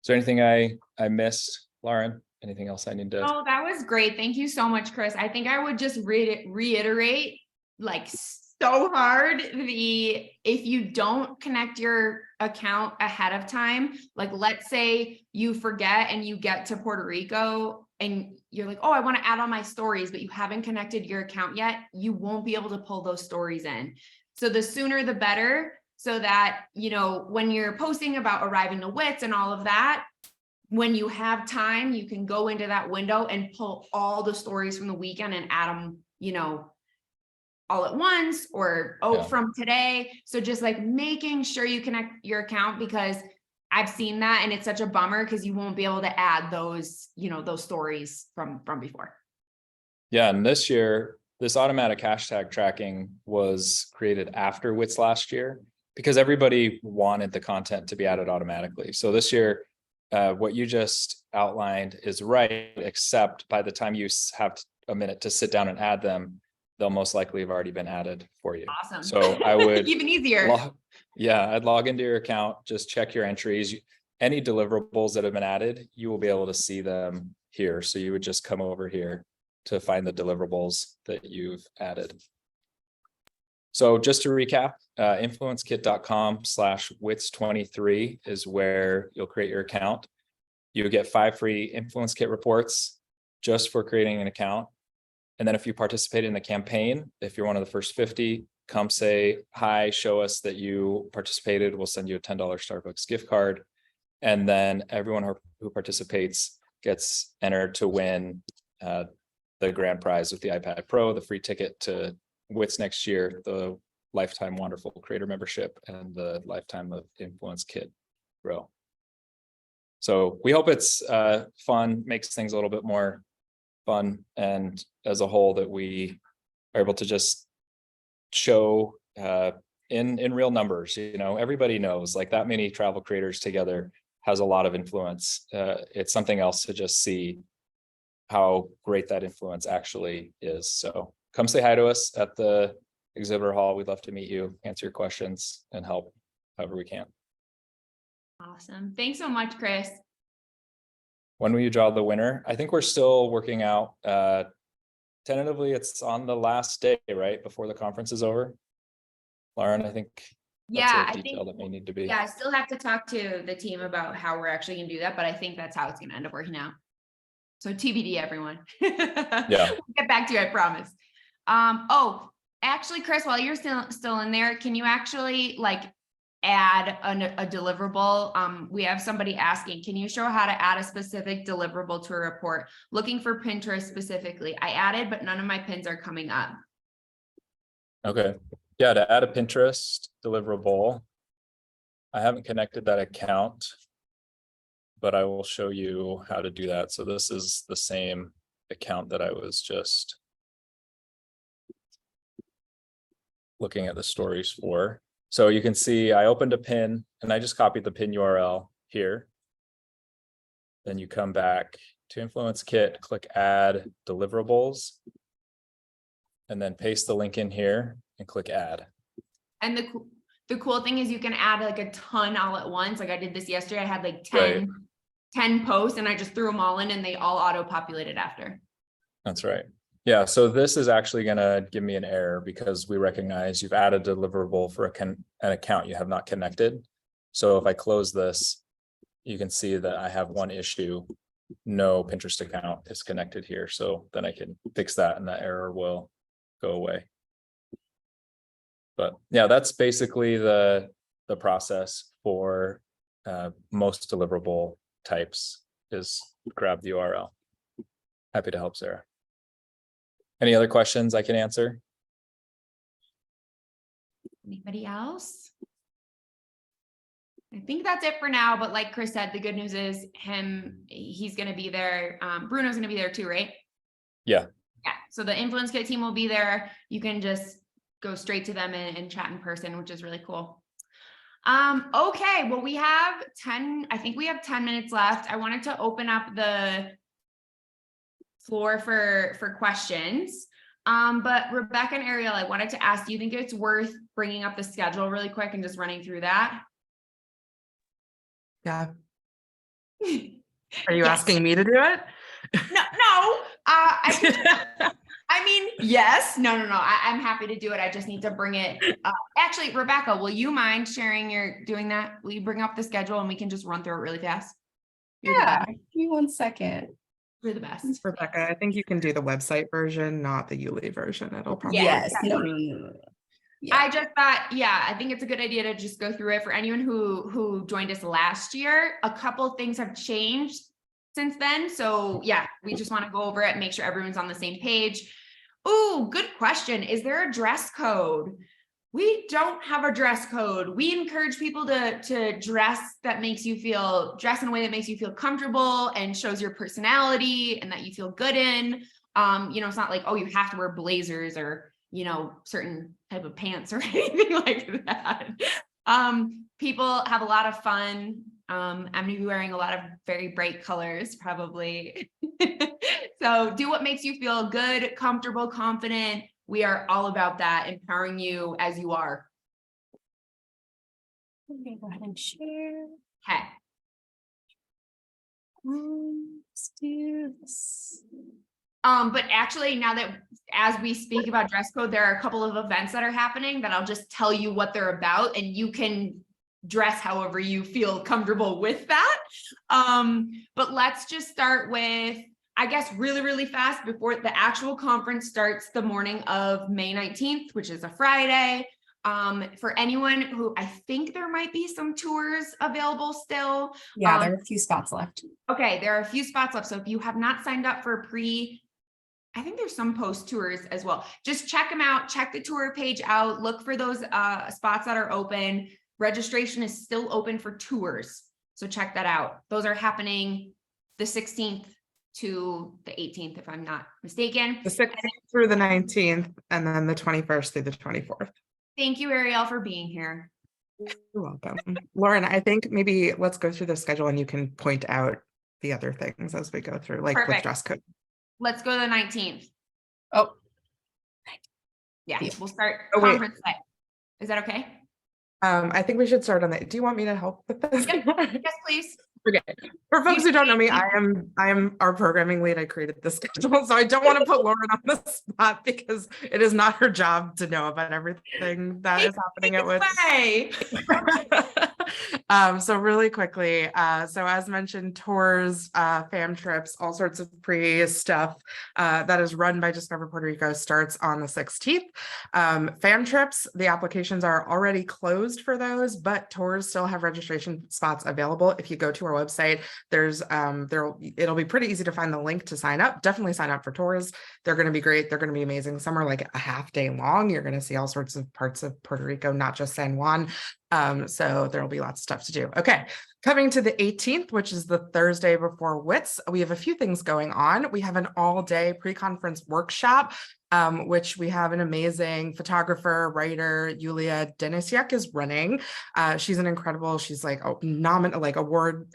Is there anything I missed, Lauren? Anything else I need to? Oh, that was great. Thank you so much, Chris. I think I would just reiterate like so hard if you don't connect your account ahead of time, like let's say you forget and you get to Puerto Rico and you're like, oh, I want to add on my stories, but you haven't connected your account yet, you won't be able to pull those stories in. So the sooner the better, so that, you know, when you're posting about arriving to WITS and all of that, when you have time, you can go into that window and pull all the stories from the weekend and add them, you know, all at once or from today. So just like making sure you connect your account, because I've seen that and it's such a bummer because you won't be able to add those, you know, those stories from before. Yeah, and this year, this automatic hashtag tracking was created after WITS last year because everybody wanted the content to be added automatically. So this year, what you just outlined is right, except by the time you have a minute to sit down and add them, they'll most likely have already been added for you. Awesome. So I would even easier. Yeah, I'd log into your account, just check your entries. Any deliverables that have been added, you will be able to see them here. So you would just come over here to find the deliverables that you've added. So just to recap, influencekit.com/wits23 is where you'll create your account. You get 5 free Influence Kit reports just for creating an account. And then if you participate in the campaign, if you're one of the first 50, come say hi, show us that you participated. We'll send you a $10 Starbucks gift card. And then everyone who participates gets entered to win the grand prize with the iPad Pro, the free ticket to WITS next year, the lifetime wonderful creator membership, and the lifetime of Influence Kit Pro. So we hope it's fun, makes things a little bit more fun, and as a whole that we are able to just show in real numbers. You know, everybody knows like that many travel creators together has a lot of influence. It's something else to just see how great that influence actually is. So come say hi to us at the exhibitor hall. We'd love to meet you, answer your questions, and help however we can. Awesome. Thanks so much, Chris. When will you draw the winner? I think we're still working out. Tentatively, it's on the last day, right? Before the conference is over. Lauren, I think that's Yeah, a detail that may need to be. Yeah, I still have to talk to the team about how we're actually gonna do that, but I think that's how it's gonna end up working out. So TBD, everyone. Yeah. We'll get back to you, I promise. Oh, actually, Chris, while you're still in there, can you actually like add a deliverable? We have somebody asking, can you show how to add a specific deliverable to a report? Looking for Pinterest specifically. I added, but none of my pins are coming up. Okay. Yeah, to add a Pinterest deliverable, I haven't connected that account, but I will show you how to do that. So this is the same account that I was just looking at the stories for. So you can see I opened a pin and I just copied the pin URL here. Then you come back to Influence Kit, click add deliverables, and then paste the link in here and click add. And the cool thing is you can add like a ton all at once. Like I did this yesterday. I had like 10 posts and I just threw them all in and they all auto-populated after. That's right. Yeah, so this is actually going to give me an error because we recognize you've added a deliverable for an account you have not connected. So if I close this, you can see that I have one issue. No Pinterest account is connected here. So then I can fix that and that error will go away. But yeah, that's basically the process for most deliverable types is grab the URL. Happy to help, Sarah. Any other questions I can answer? Anybody else? I think that's it for now, but like Chris said, the good news is he's going to be there. Bruno's going to be there too, right? Yeah. Yeah. So the Influence Kit team will be there. You can just go straight to them and chat in person, which is really cool. Okay. Well, we have 10 minutes left. I wanted to open up the floor for questions. But Rebecca and Ariel, I wanted to ask, do you think it's worth bringing up the schedule really quick and just running through that? Yeah. Are you Yes. asking me to do it? No. I mean, yes. No. I'm happy to do it. I just need to bring it. Actually, Rebecca, will you mind doing that? Will you bring up the schedule and we can just run through it really fast? Yeah, give me 1 second. You're the best. Rebecca, I think you can do the website version, not the Yuli version. It'll probably. Yes. No. Yeah. I just thought, I think it's a good idea to just go through it. For anyone who joined us last year, a couple things have changed since then. So yeah, we just want to go over it, make sure everyone's on the same page. Ooh, good question. Is there a dress code? We don't have a dress code. We encourage people to dress in a way that makes you feel comfortable and shows your personality and that you feel good in. It's not like, oh, you have to wear blazers or, certain type of pants or anything like that. People have a lot of fun. I'm going to be wearing a lot of very bright colors, probably. So do what makes you feel good, comfortable, confident. We are all about that, empowering you as you are. Okay, go ahead and share. Okay. Let's do this. But actually, now that as we speak about dress code, there are a couple of events that are happening that I'll just tell you what they're about, and you can dress however you feel comfortable with that. But let's just start with, I guess, really, really fast before the actual conference starts the morning of May 19th, which is a Friday. For anyone who, I think there might be some tours available still. Yeah, there are a few spots left. Okay, there are a few spots left. So if you have not signed up for I think there's some post tours as well. Just check them out, check the tour page out, look for those spots that are open. Registration is still open for tours. So check that out. Those are happening the 16th to the 18th, if I'm not mistaken. The 6th through the 19th, and then the 21st through the 24th. Thank you, Ariel, for being here. You're welcome. Lauren, I think maybe let's go through the schedule and you can point out the other things as we go through, like with Perfect. dress code. Let's go to the 19th. Oh, Yeah, Yeah. we'll start Oh, wait. conference day. Is that okay? I think we should start on that. Do you want me to help with this? Yes, please. Okay. For folks who don't know me, I am our programming lead. I created the schedule, so I don't want to put Lauren on the spot because it is not her job to know about everything that is happening at WITS. Way. So really quickly, so as mentioned, tours, fam trips, all sorts of stuff that is run by Discover Puerto Rico starts on the 16th. Fam trips, the applications are already closed for those, but tours still have registration spots available. If you go to our website, there's it'll be pretty easy to find the link to sign up. Definitely sign up for tours. They're going to be great. They're going to be amazing. Some are like a half day long. You're going to see all sorts of parts of Puerto Rico, not just San Juan. So there'll be lots of stuff to do. Okay, coming to the 18th, which is the Thursday before WITS, we have a few things going on. We have an all-day pre-conference workshop, which we have an amazing photographer, writer, Yulia Denisiak is running. She's an incredible, she's like a award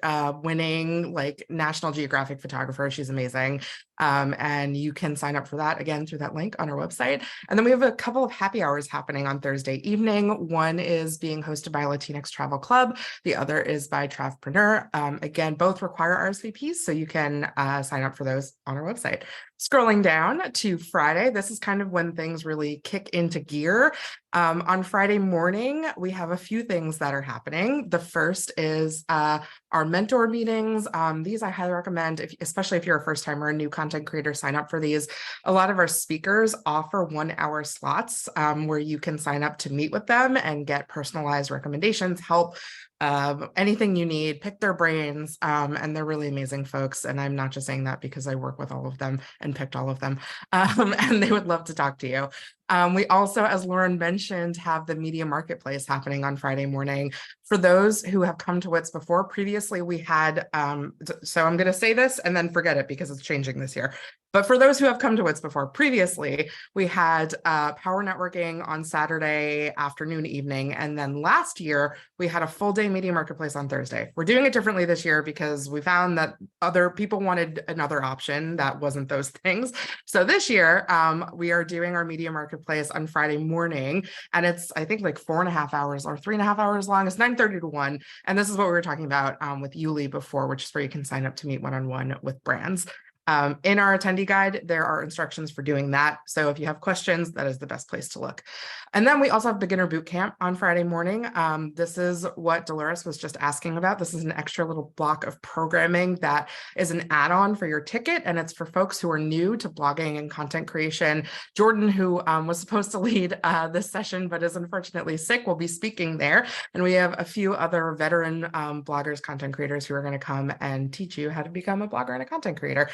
winning, like National Geographic photographer. She's amazing. And you can sign up for that again through that link on our website. And then we have a couple of happy hours happening on Thursday evening. One is being hosted by Latinx Travel Club. The other is by Travpreneur. Again, both require RSVPs, so you can sign up for those on our website. Scrolling down to Friday, this is kind of when things really kick into gear. On Friday morning, we have a few things that are happening. The first is our mentor meetings. These I highly recommend, especially if you're a first timer or a new content creator, sign up for these. A lot of our speakers offer 1 hour slots where you can sign up to meet with them and get personalized recommendations, help, anything you need, pick their brains, and they're really amazing folks. And I'm not just saying that because I work with all of them and picked all of them, and they would love to talk to you. We also, as Lauren mentioned, have the media marketplace happening on Friday morning. For those who have come to WITS before, previously we had, so I'm going to say this and then forget it because it's changing this year. But for those who have come to WITS before, previously we had power networking on Saturday afternoon, evening, and then last year we had a full day media marketplace on Thursday. We're doing it differently this year because we found that other people wanted another option that wasn't those things. So this year we are doing our media marketplace on Friday morning, and it's I think like 4.5 hours or 3.5 hours long. It's 9:30 to 1, and this is what we were talking about with Yuli before, which is where you can sign up to meet one-on-one with brands. In our attendee guide, there are instructions for doing that. So if you have questions, that is the best place to look. And then we also have beginner boot camp on Friday morning. This is what Dolores was just asking about. This is an extra little block of programming that is an add-on for your ticket. And it's for folks who are new to blogging and content creation. Jordan, who was supposed to lead this session, but is unfortunately sick, will be speaking there. And we have a few other veteran bloggers, content creators who are going to come and teach you how to become a blogger and a content creator.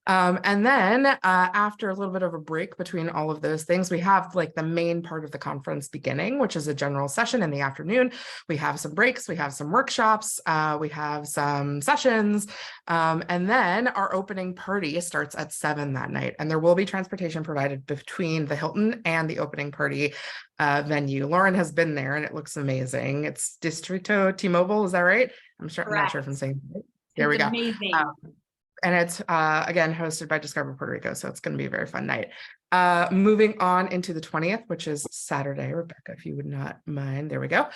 And then after a little bit of a break between all of those things, we have like the main part of the conference beginning, which is a general session in the afternoon. We have some breaks, we have some workshops, we have some sessions, and then our opening party starts at 7 that night. And there will be transportation provided between the Hilton and the opening party venue. Lauren has been there and it looks amazing. It's Distrito T-Mobile, is that right? I'm not sure if I'm saying it. There we go. Amazing. And it's, again, hosted by Discover Puerto Rico. So it's going to be a very fun night. Moving on into the 20th, which is Saturday, Rebecca, if you would not mind. There we go.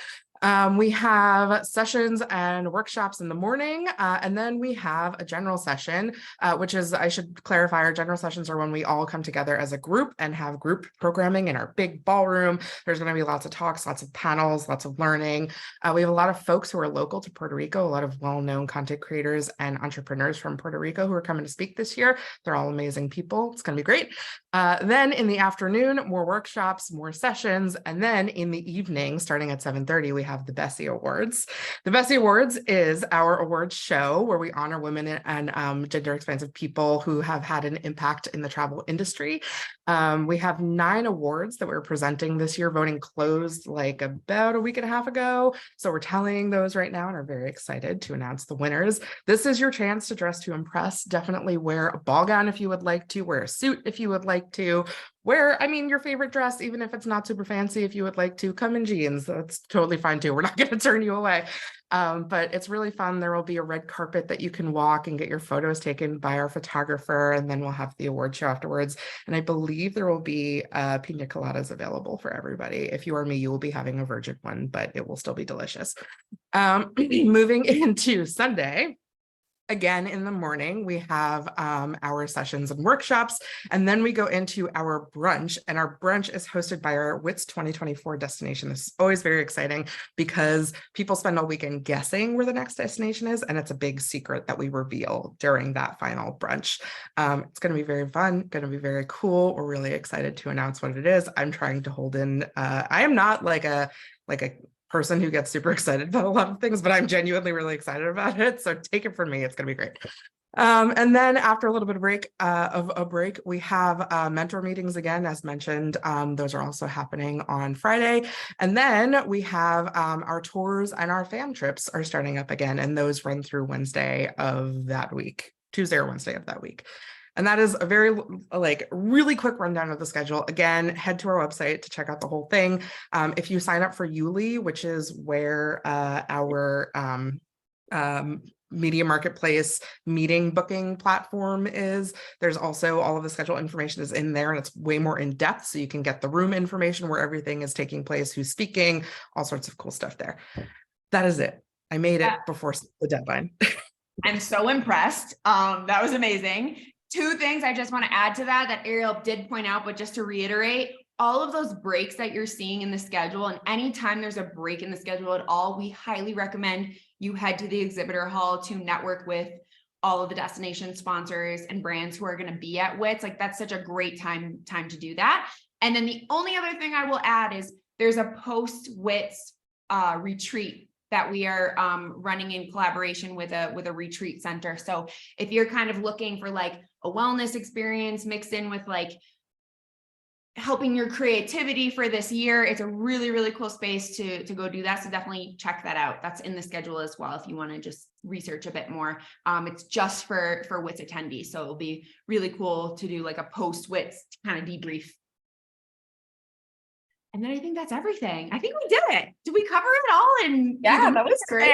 We have sessions and workshops in the morning, and then we have a general session, which is, I should clarify, our general sessions are when we all come together as a group and have group programming in our big ballroom. There's going to be lots of talks, lots of panels, lots of learning. We have a lot of folks who are local to Puerto Rico, a lot of well-known content creators and entrepreneurs from Puerto Rico who are coming to speak this year. They're all amazing people. It's going to be great. Then in the afternoon, more workshops, more sessions, and then in the evening, starting at 7:30, we have the Bessie Awards. The Bessie Awards is our awards show where we honor women and gender expansive people who have had an impact in the travel industry. We have 9 awards that we're presenting this year. Voting closed like about a week and a half ago. So we're tallying those right now and are very excited to announce the winners. This is your chance to dress to impress. Definitely wear a ball gown if you would like to, wear a suit if you would like to, wear, I mean, your favorite dress, even if it's not super fancy, if you would like to, come in jeans. That's totally fine too. We're not going to turn you away. But it's really fun. There will be a red carpet that you can walk and get your photos taken by our photographer, and then we'll have the award show afterwards. And I believe there will be pina coladas available for everybody. If you are me, you will be having a virgin one, but it will still be delicious. Moving into Sunday. Again, in the morning, we have our sessions and workshops, and then we go into our brunch, and our brunch is hosted by our WITS 2024 destination. This is always very exciting because people spend all weekend guessing where the next destination is, and it's a big secret that we reveal during that final brunch. It's going to be very fun, going to be very cool. We're really excited to announce what it is. I'm trying to hold in, I am not like a person who gets super excited about a lot of things, but I'm genuinely really excited about it. So take it from me, it's gonna be great. And then after a little bit of break, we have mentor meetings again, as mentioned. Those are also happening on Friday. And then we have our tours and our fam trips are starting up again, and those run through Wednesday of that week, Tuesday or Wednesday of that week. And that is a very really quick rundown of the schedule. Again, head to our website to check out the whole thing. If you sign up for Yuli, which is where our media marketplace meeting booking platform is, there's also all of the schedule information is in there, and it's way more in depth. So you can get the room information where everything is taking place, who's speaking, all sorts of cool stuff there. That is it. I made it before the deadline. I'm so impressed. That was amazing. 2 things I just want to add to that Ariel did point out, but just to reiterate, all of those breaks that you're seeing in the schedule, and anytime there's a break in the schedule at all, we highly recommend you head to the exhibitor hall to network with all of the destination sponsors and brands who are going to be at WITS. Like, that's such a great time to do that. And then the only other thing I will add is there's a post-WITS retreat that we are running in collaboration with a retreat center. So if you're kind of looking for like a wellness experience mixed in with like helping your creativity for this year, it's a really, really cool space to go do that. So definitely check that out. That's in the schedule as well if you want to just research a bit more. It's just for WITS attendees. So it'll be really cool to do like a post-WITS kind of debrief. And then I think that's everything. I think we did it. Did we cover it all? And Yeah, that was great.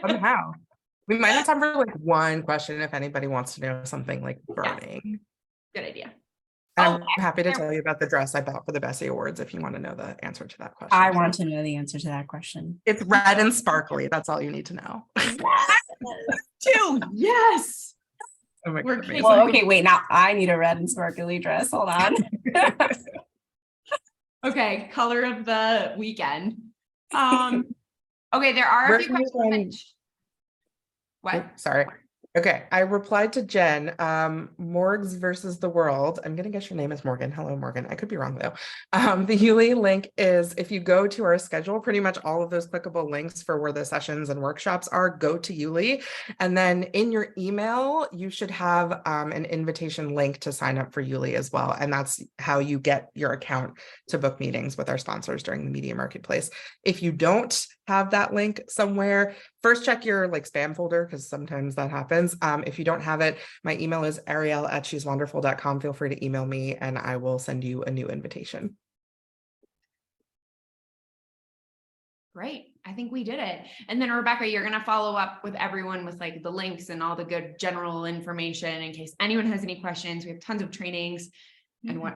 Somehow. We might have time for like one question if anybody wants to know something like burning. Good idea. I'm happy to tell you about the dress I bought for the Bessie Awards if you want to know the answer to that question. I want to know the answer to that question. It's red and sparkly. That's all you need to know. Two. Yes. Oh my God, well, okay, wait. Now I need a red and sparkly dress. Hold on. Okay, color of the weekend. Okay, there are a few questions. What? Oh, sorry. Okay, I replied to Jen, Morgs versus the world. I'm gonna guess your name is Morgan. Hello, Morgan. I could be wrong though. The Yuli link is, if you go to our schedule, pretty much all of those clickable links for where the sessions and workshops are, go to Yuli. And then in your email, you should have an invitation link to sign up for Yuli as well. And that's how you get your account to book meetings with our sponsors during the media marketplace. If you don't have that link somewhere, first check your like spam folder, because sometimes that happens. If you don't have it, my email is ariel@sheswonderful.com. Feel free to email me and I will send you a new invitation. Great. I think we did it. And then Rebecca, you're going to follow up with everyone with like the links and all the good general information in case anyone has any questions. We have tons of trainings and what.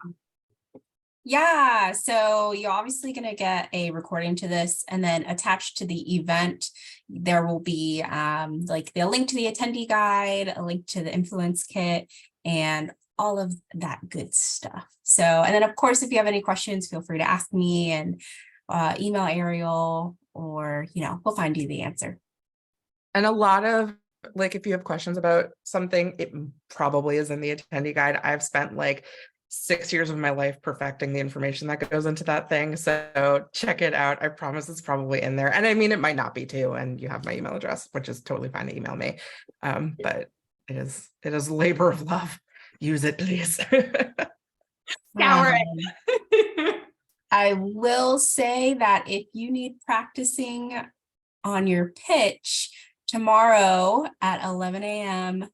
Yeah, so you're obviously going to get a recording to this, and then attached to the event, there will be like the link to the attendee guide, a link to the influence kit, and all of that good stuff. So, and then of course, if you have any questions, feel free to ask me and email Ariel, or, we'll find you the answer. And a lot of, like, if you have questions about something, it probably is in the attendee guide. I've spent like 6 years of my life perfecting the information that goes into that thing. So check it out. I promise it's probably in there. And I mean, it might not be too, and you have my email address, which is totally fine to email me. But it is labor of love. Use it, please. Scour it. I will say that if you need practicing on your pitch tomorrow at 11 a.m.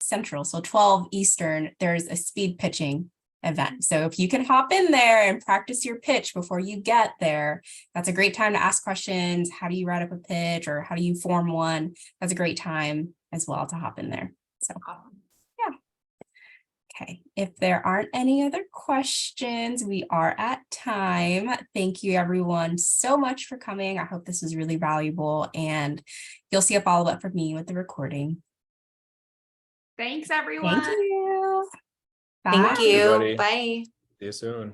Central, so 12 Eastern, there's a speed pitching event. So if you can hop in there and practice your pitch before you get there, that's a great time to ask questions. How do you write up a pitch, or how do you form one? That's a great time as well to hop in there. So yeah. Okay, if there aren't any other questions, we are at time. Thank you everyone so much for coming. I hope this was really valuable, and you'll see a follow-up from me with the recording. Thanks, everyone. Thank you. Thank Bye. you. Everybody. Bye. See you soon.